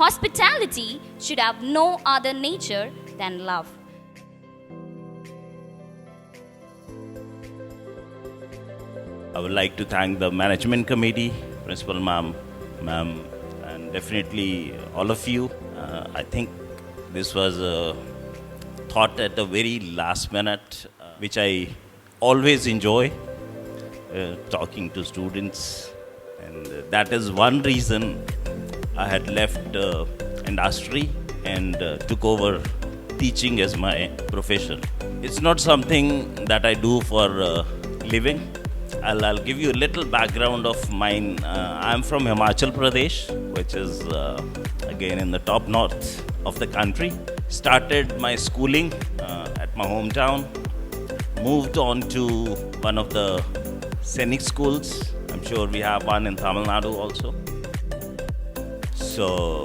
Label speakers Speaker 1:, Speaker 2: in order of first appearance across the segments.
Speaker 1: Hospitality should have no other nature than love.
Speaker 2: I would like to thank the management committee, principal ma'am, and definitely all of you. I think this was thought at the very last minute, which I always enjoy talking to students, and that is one reason I had left industry and took over teaching as my profession. It's not something that I do for living. I'll give you a little background of mine. I'm from Himachal Pradesh, which is again in the top north of the country. Started my schooling at my hometown. Moved on to one of the scenic schools. I'm sure we have one in Tamil Nadu also. So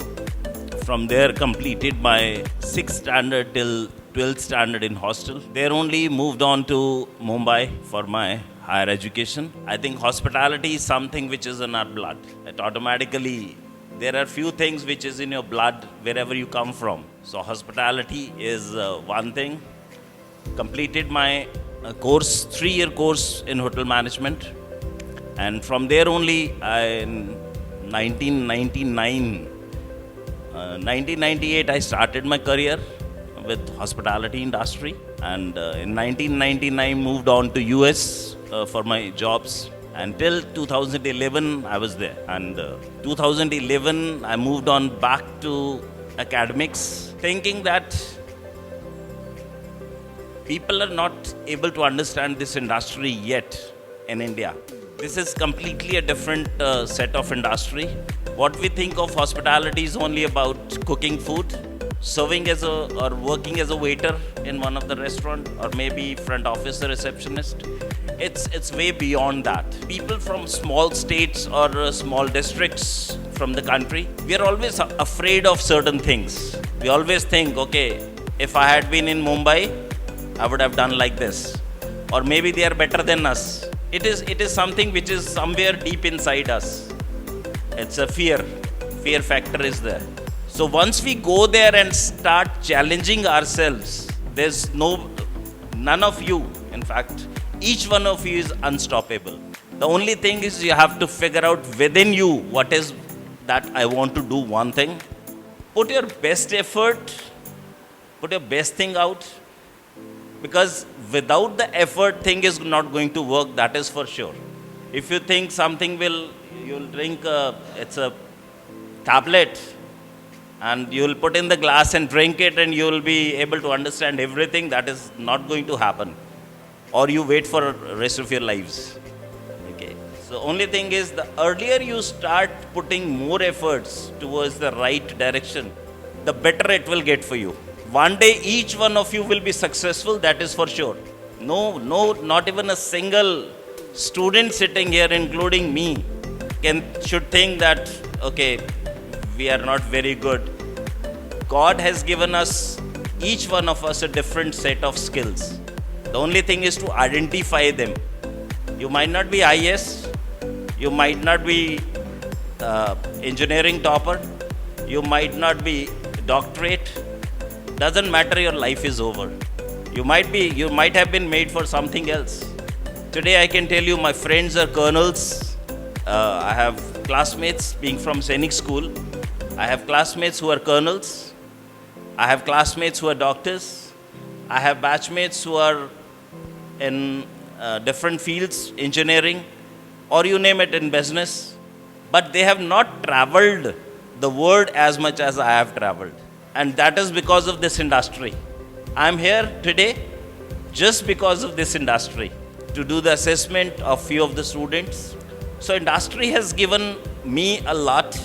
Speaker 2: from there completed my 6th standard till 12th standard in hostel. There only moved on to Mumbai for my higher education. I think hospitality is something which is in our blood. It automatically, there are few things which is in your blood wherever you come from. So hospitality is one thing. Completed my course, 3-year course in hotel management. And from there only, in 1998, I started my career with hospitality industry. And in 1999, moved on to US for my jobs. Until 2011, I was there. And 2011, I moved on back to academics, thinking that people are not able to understand this industry yet in India. This is completely a different set of industry. What we think of hospitality is only about cooking food, serving as or working as a waiter in one of the restaurant, or maybe front office or receptionist. It's way beyond that. People from small states or small districts from the country, we are always afraid of certain things. We always think, okay, if I had been in Mumbai, I would have done like this. Or maybe they are better than us. It is something which is somewhere deep inside us. It's a fear. Fear factor is there. So once we go there and start challenging ourselves, there's none of you, in fact, each one of you is unstoppable. The only thing is you have to figure out within you what is that I want to do one thing. Put your best effort, put your best thing out, because without the effort, thing is not going to work, that is for sure. If you think something you'll drink, it's a tablet, and you'll put in the glass and drink it and you'll be able to understand everything, that is not going to happen. Or you wait for the rest of your lives. Okay. So only thing is, the earlier you start putting more efforts towards the right direction, the better it will get for you. One day each one of you will be successful, that is for sure. No, not even a single student sitting here, including me, should think that, okay, we are not very good. God has given us, each one of us, a different set of skills. The only thing is to identify them. You might not be IS, you might not be engineering topper, you might not be doctorate. Doesn't matter, your life is over. You might have been made for something else. Today I can tell you my friends are colonels. I have classmates being from scenic school. I have classmates who are colonels. I have classmates who are doctors. I have batchmates who are in different fields, engineering, or you name it, in business. But they have not traveled the world as much as I have traveled. And that is because of this industry. I'm here today just because of this industry, to do the assessment of few of the students. So industry has given me a lot,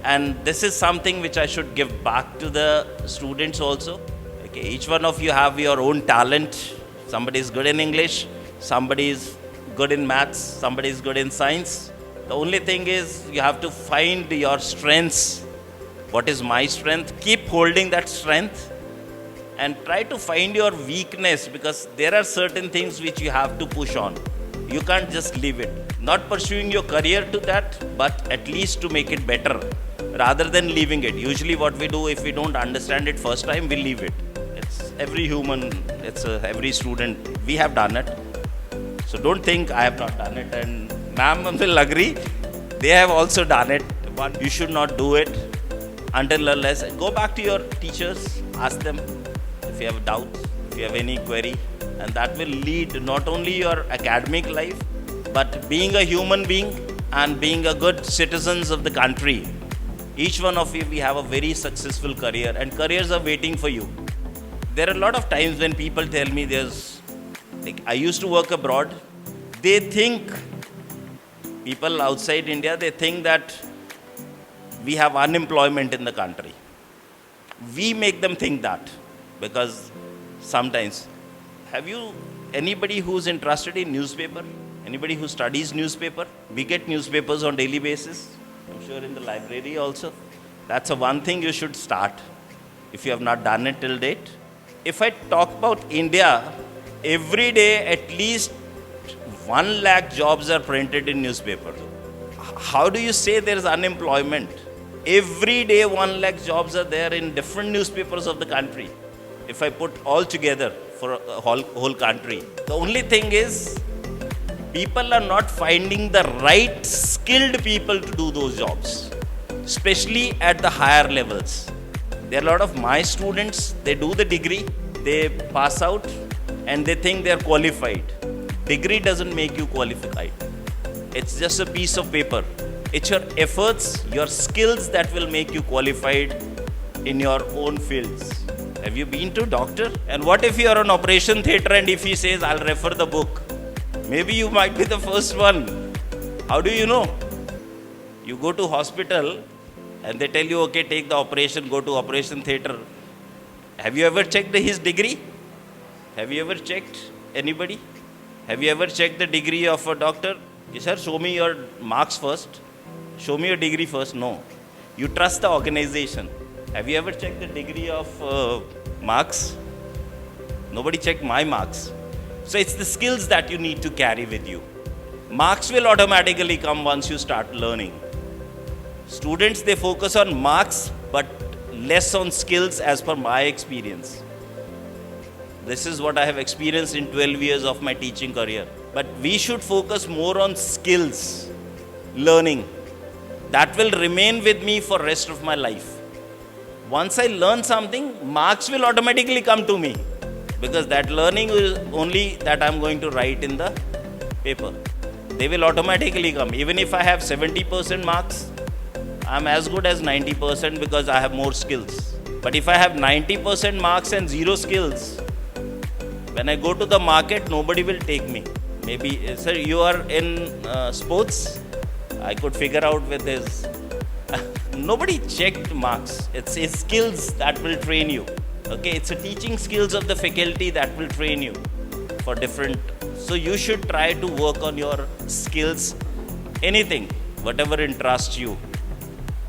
Speaker 2: and this is something which I should give back to the students also. Okay, each one of you have your own talent. Somebody is good in English, somebody is good in maths, somebody is good in science. The only thing is you have to find your strengths. What is my strength? Keep holding that strength and try to find your weakness, because there are certain things which you have to push on. You can't just leave it. Not pursuing your career to that, but at least to make it better, rather than leaving it. Usually what we do, if we don't understand it first time, we leave it. It's every human, every student, we have done it. So don't think I have not done it, and ma'am will agree, they have also done it, but you should not do it until unless, go back to your teachers, ask them if you have doubts, if you have any query, and that will lead not only your academic life, but being a human being and being a good citizens of the country. Each one of you, we have a very successful career, and careers are waiting for you. There are a lot of times when people tell me I used to work abroad, they think, people outside India, they think that we have unemployment in the country. We make them think that, because sometimes, anybody who's interested in newspaper? Anybody who studies newspaper? We get newspapers on daily basis. I'm sure in the library also. That's one thing you should start, if you have not done it till date. If I talk about India, every day at least 1 lakh jobs are printed in newspaper. How do you say there is unemployment? Every day 1 lakh jobs are there in different newspapers of the country. If I put all together for a whole country. The only thing is, people are not finding the right skilled people to do those jobs, especially at the higher levels. There are a lot of my students, they do the degree, they pass out, and they think they are qualified. Degree doesn't make you qualified. It's just a piece of paper. It's your efforts, your skills that will make you qualified in your own fields. Have you been to doctor? And what if you are on operation theatre and if he says, I'll refer the book? Maybe you might be the first one. How do you know? You go to hospital and they tell you, okay, take the operation, go to operation theatre. Have you ever checked his degree? Have you ever checked anybody? Have you ever checked the degree of a doctor? Yes, sir, show me your marks first. Show me your degree first. No. You trust the organization. Have you ever checked the degree of marks? Nobody checked my marks. So it's the skills that you need to carry with you. Marks will automatically come once you start learning. Students, they focus on marks, but less on skills as per my experience. This is what I have experienced in 12 years of my teaching career. But we should focus more on skills, learning. That will remain with me for rest of my life. Once I learn something, marks will automatically come to me, because that learning is only that I'm going to write in the paper. They will automatically come. Even if I have 70% marks, I'm as good as 90% because I have more skills. But if I have 90% marks and 0 skills, when I go to the market, nobody will take me. Maybe, sir, you are in sports? I could figure out with this. Nobody checked marks. It's skills that will train you. Okay, it's a teaching skills of the faculty that will train you for different. So you should try to work on your skills, anything, whatever interests you.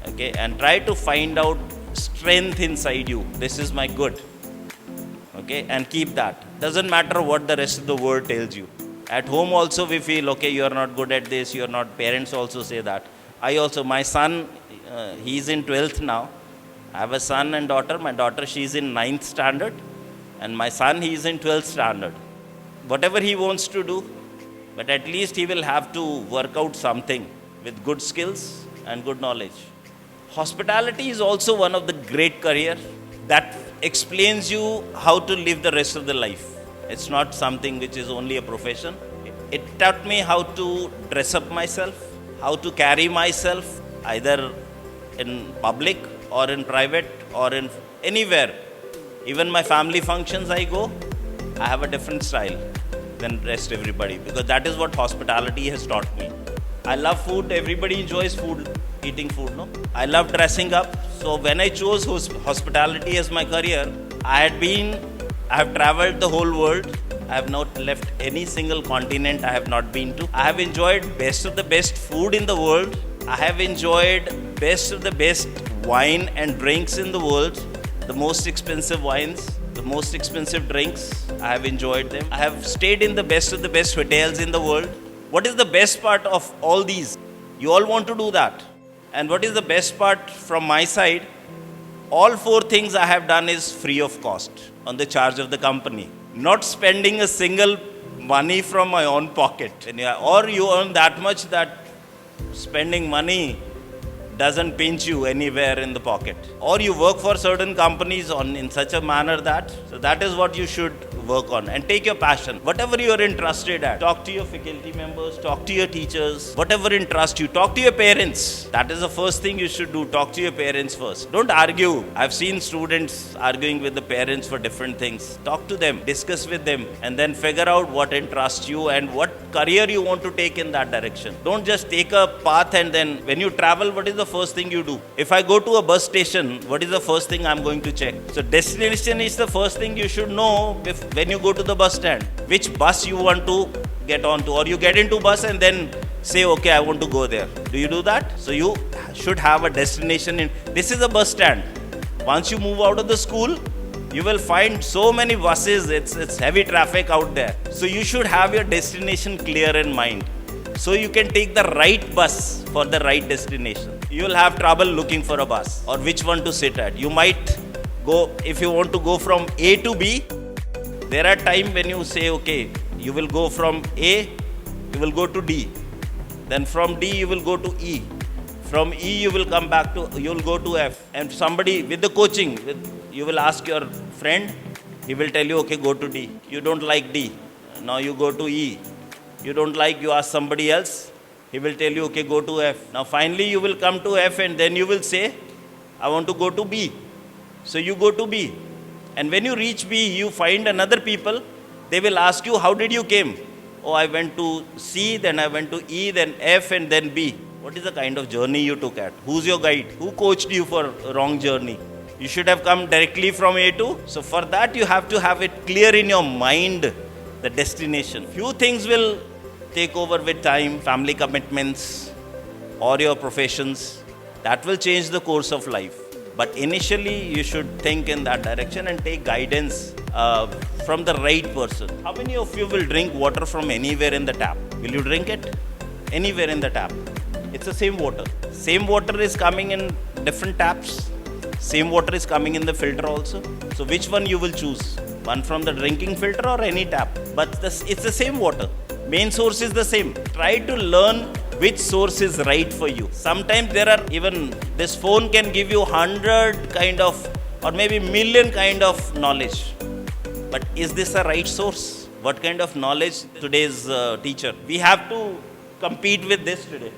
Speaker 2: Okay, and try to find out strength inside you. This is my good. Okay, and keep that. Doesn't matter what the rest of the world tells you. At home also we feel, okay, you are not good at this, you are not, parents also say that. My son, he's in 12th now. I have a son and daughter. My daughter, she's in 9th standard. And my son, he's in 12th standard. Whatever he wants to do, but at least he will have to work out something with good skills and good knowledge. Hospitality is also one of the great career that explains you how to live the rest of the life. It's not something which is only a profession. It taught me how to dress up myself, how to carry myself either in public or in private or in anywhere. Even my family functions I go, I have a different style than rest everybody, because that is what hospitality has taught me. I love food. Everybody enjoys food, eating food, no? I love dressing up. So when I chose hospitality as my career, I have traveled the whole world. I have not left any single continent I have not been to. I have enjoyed best of the best food in the world. I have enjoyed best of the best wine and drinks in the world. The most expensive wines, the most expensive drinks, I have enjoyed them. I have stayed in the best of the best hotels in the world. What is the best part of all these? You all want to do that. And what is the best part from my side? All four things I have done is free of cost on the charge of the company. Not spending a single money from my own pocket. Or you earn that much that spending money doesn't pinch you anywhere in the pocket. Or you work for certain companies in such a manner that is what you should work on, and take your passion. Whatever you are interested at, talk to your faculty members, talk to your teachers, whatever interests you, talk to your parents. That is the first thing you should do. Talk to your parents first. Don't argue. I've seen students arguing with the parents for different things. Talk to them, discuss with them, and then figure out what interests you and what career you want to take in that direction. Don't just take a path and then when you travel, what is the first thing you do? If I go to a bus station, what is the first thing I'm going to check? So destination is the first thing you should know when you go to the bus stand. Which bus you want to get onto, or you get into bus and then say, okay, I want to go there. Do you do that? So you should have a destination. This is a bus stand. Once you move out of the school, you will find so many buses. It's heavy traffic out there. So you should have your destination clear in mind, so you can take the right bus for the right destination. You will have trouble looking for a bus or which one to sit at. You might go, if you want to go from A to B, there are times when you say, okay, you will go from A, you will go to D. Then from D, you will go to E. From E, you will come back to, you will go to F. And somebody with the coaching, you will ask your friend, he will tell you, okay, go to D. You don't like D. Now you go to E. You don't like, you ask somebody else, he will tell you, okay, go to F. Now finally you will come to F and then you will say, I want to go to B. So you go to B. And when you reach B, you find another people, they will ask you, how did you came? Oh, I went to C, then I went to E, then F, and then B. What is the kind of journey you took at? Who's your guide? Who coached you for a wrong journey? You should have come directly from A to. So for that, you have to have it clear in your mind, the destination. Few things will take over with time, family commitments, or your professions. That will change the course of life. But initially, you should think in that direction and take guidance from the right person. How many of you will drink water from anywhere in the tap? Will you drink it? Anywhere in the tap. It's the same water. Same water is coming in different taps. Same water is coming in the filter also. So which one you will choose? One from the drinking filter or any tap? But it's the same water. Main source is the same. Try to learn which source is right for you. Sometimes there are even, this phone can give you 100 kind of, or maybe million kind of knowledge. But is this a right source? What kind of knowledge today's teacher? We have to compete with this today.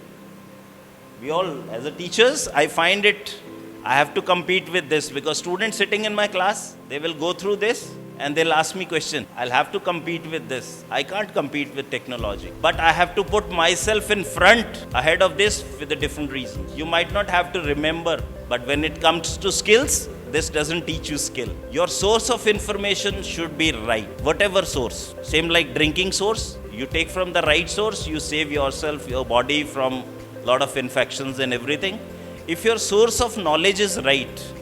Speaker 2: We all, as a teachers, I find it, I have to compete with this because students sitting in my class, they will go through this and they'll ask me question. I'll have to compete with this. I can't compete with technology. But I have to put myself in front ahead of this with the different reasons. You might not have to remember, but when it comes to skills, this doesn't teach you skill. Your source of information should be right. Whatever source. Same like drinking source. You take from the right source, you save yourself, your body from a lot of infections and everything. If your source of knowledge is right,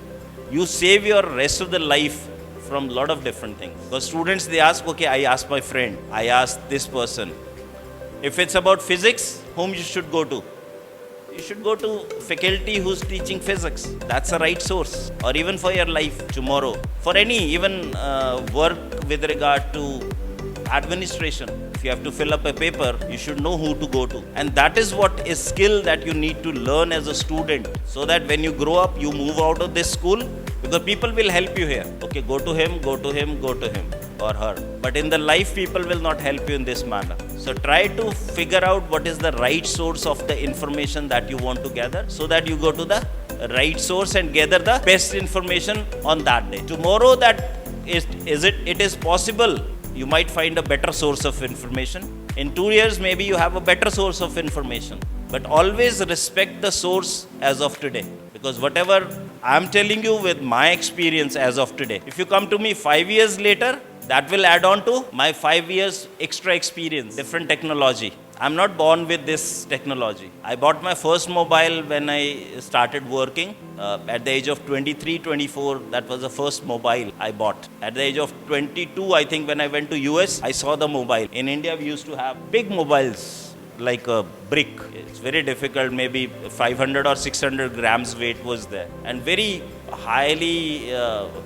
Speaker 2: you save your rest of the life from a lot of different things. Because students, they ask, okay, I asked my friend, I asked this person. If it's about physics, whom you should go to? You should go to faculty who's teaching physics. That's a right source. Or even for your life tomorrow. For any even work with regard to administration. If you have to fill up a paper, you should know who to go to. And that is what is skill that you need to learn as a student. So that when you grow up, you move out of this school, because people will help you here. Okay, go to him, go to him, go to him or her. But in the life, people will not help you in this manner. So try to figure out what is the right source of the information that you want to gather, so that you go to the right source and gather the best information on that day. Tomorrow, it is possible. You might find a better source of information. In 2 years, maybe you have a better source of information. But always respect the source as of today. Because whatever I'm telling you with my experience as of today, if you come to me 5 years later, that will add on to my 5 years extra experience, different technology. I'm not born with this technology. I bought my first mobile when I started working. At the age of 23, 24, that was the first mobile I bought. At the age of 22, I think when I went to US, I saw the mobile. In India, we used to have big mobiles, like a brick. It's very difficult. Maybe 500 or 600 grams weight was there. And very highly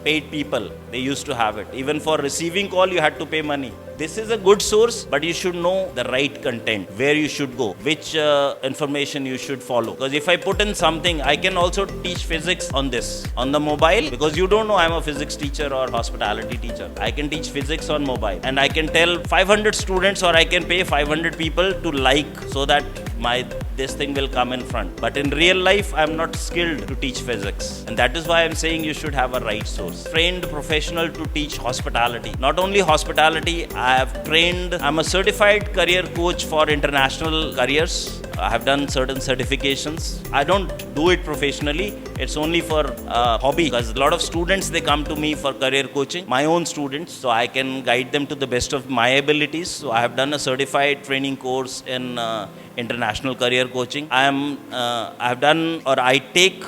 Speaker 2: paid people, they used to have it. Even for receiving call, you had to pay money. This is a good source, but you should know the right content, where you should go, which information you should follow. Because if I put in something, I can also teach physics on this, on the mobile, because you don't know I'm a physics teacher or hospitality teacher. I can teach physics on mobile, and I can tell 500 students, or I can pay 500 people to like, so that this thing will come in front. But in real life, I'm not skilled to teach physics. And that is why I'm saying you should have a right source. Trained professional to teach hospitality. Not only hospitality, I'm a certified career coach for international careers. I have done certain certifications. I don't do it professionally. It's only for hobby, because a lot of students, they come to me for career coaching, my own students, so I can guide them to the best of my abilities. So I have done a certified training course in international career coaching. I take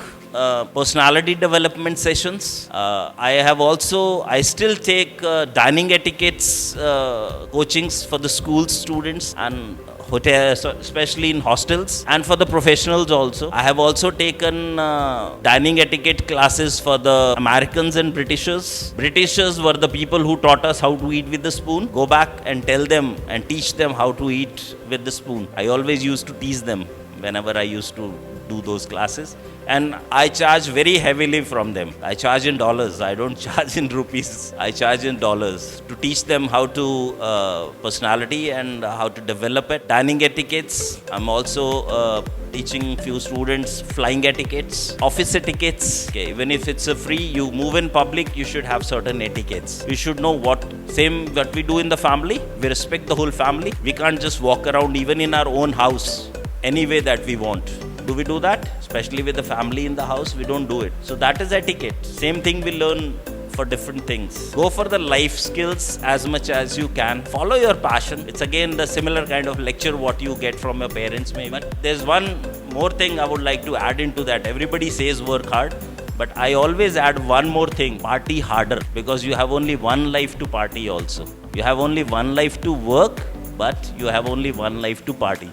Speaker 2: personality development sessions. I still take dining etiquettes coachings for the school students and hotels, especially in hostels, and for the professionals also. I have also taken dining etiquette classes for the Americans and Britishers. Britishers were the people who taught us how to eat with the spoon. Go back and tell them and teach them how to eat with the spoon. I always used to tease them whenever I used to do those classes. And I charge very heavily from them. I charge in dollars. I don't charge in rupees. I charge in dollars to teach them how to personality and how to develop it. Dining etiquettes. I'm also teaching few students flying etiquettes, office etiquettes. Okay, even if it's a free, you move in public, you should have certain etiquettes. You should know what we do in the family. We respect the whole family. We can't just walk around even in our own house any way that we want. Do we do that? Especially with the family in the house, we don't do it. So that is etiquette. Same thing we learn for different things. Go for the life skills as much as you can. Follow your passion. It's again the similar kind of lecture what you get from your parents maybe. But there's one more thing I would like to add into that. Everybody says work hard, but I always add one more thing: party harder, because you have only one life to party also. You have only one life to work, but you have only one life to party.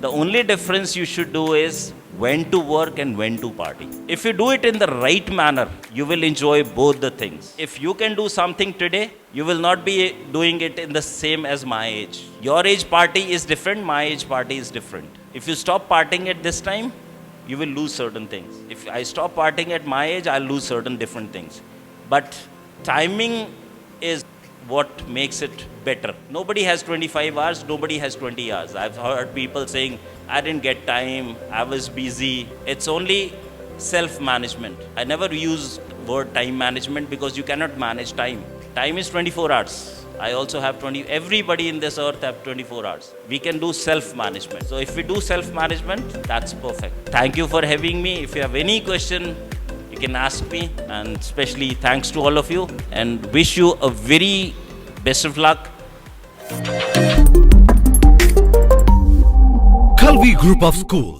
Speaker 2: The only difference you should do is when to work and when to party. If you do it in the right manner, you will enjoy both the things. If you can do something today, you will not be doing it in the same as my age. Your age party is different, my age party is different. If you stop partying at this time, you will lose certain things. If I stop partying at my age, I'll lose certain different things. But timing is what makes it better. Nobody has 25 hours, nobody has 20 hours. I've heard people saying, I didn't get time, I was busy. It's only self-management. I never use word time management because you cannot manage time. Time is 24 hours. I also have 20. Everybody in this earth have 24 hours. We can do self-management. So if we do self-management, that's perfect. Thank you for having me. If you have any question, you can ask me, and especially thanks to all of you, and wish you a very best of luck.
Speaker 3: Kalvi Group of Schools.